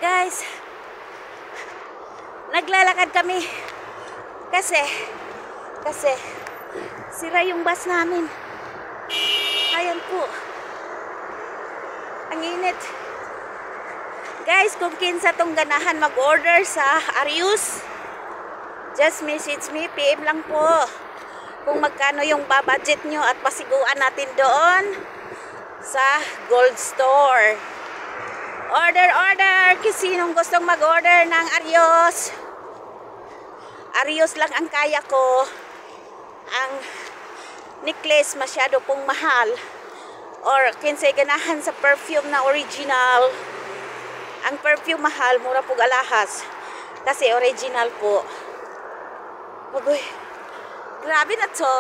Guys, naglalakad kami kasi sira yung bus namin. Ayan po. Ang init. Guys, kung kinsa tong ganahan mag-order sa Arius, just message me, PM lang po. Kung magkano yung babudget nyo at pasiguan natin doon sa Gold Store. Order! Kasi sinong gustong mag-order ng Arius? Arius lang ang kaya ko. Ang necklace masyado pong mahal. Or kinsay ganahan sa perfume na original. Ang perfume mahal, mura po alahas. Kasi original po. Bagoy. Grabe na to.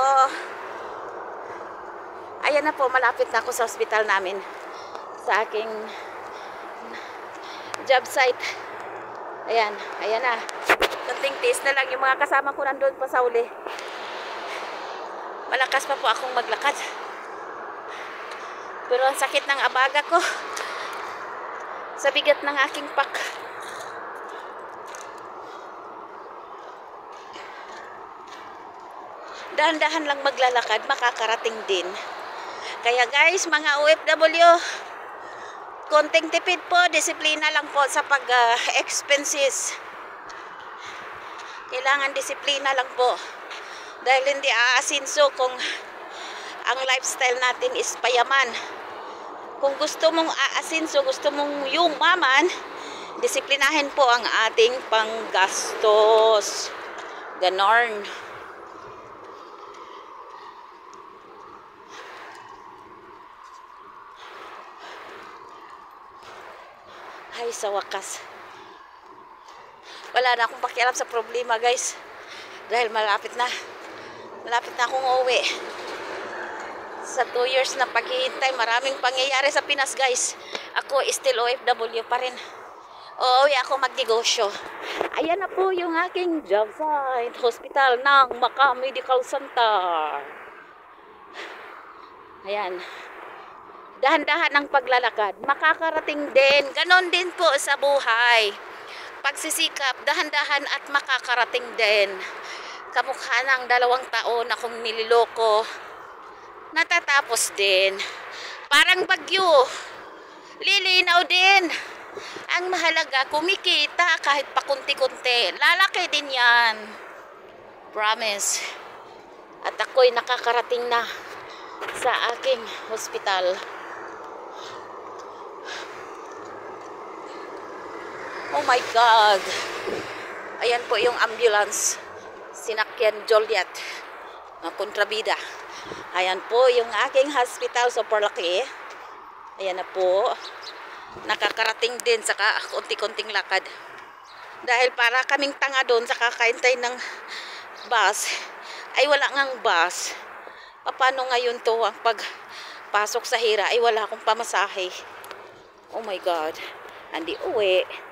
Ayan na po, malapit na ako sa hospital namin. Sa aking job site. Ayan na. Kunting taste na lang. Yung mga kasama ko nandun pa sa uli. Malakas pa po akong maglakad. Pero ang sakit ng abaga ko sa bigat ng aking pack. Dahan-dahan lang maglalakad, makakarating din. Kaya guys, mga OFW, konting tipid po, disiplina lang po sa pag-expenses. Kailangan disiplina lang po. Dahil hindi aasinso kung ang lifestyle natin is payaman. Kung gusto mong aasinso, gusto mong yumaman, disiplinahin po ang ating panggastos. Ganon. Ay, sa wakas. Wala na akong pakialam sa problema, guys. Dahil malapit na akong uuwi. Sa 2 years na paghihintay, maraming pangyayari sa Pinas, guys. Ako still OFW pa rin. Uuwi ako magnegosyo. Ayan na po yung aking job site, hospital ng Macau Medical Center. Ayan. Dahan-dahan ang paglalakad. Makakarating din. Ganon din po sa buhay. Pagsisikap, dahan-dahan at makakarating din. Kamukha ng 2 taon akong nililoko. Natatapos din. Parang bagyo. Lilinaw din. Ang mahalaga, kumikita kahit pakunti-kunti. Lalaki din yan. Promise. At ako'y nakakarating na sa aking hospital. Oh my God. Ayan po yung ambulance. Sinakyan Joliet. Kontrabida. Ayan po yung aking hospital. Super laki. Ayan na po. Nakakarating din sa konti-konting lakad. Dahil para kaming tanga doon sa kakaintay ng bus, ay wala ngang bus. Paano ngayon to ang pagpasok sa Hira ay wala akong pamasahe. Oh my God. Andi uwi.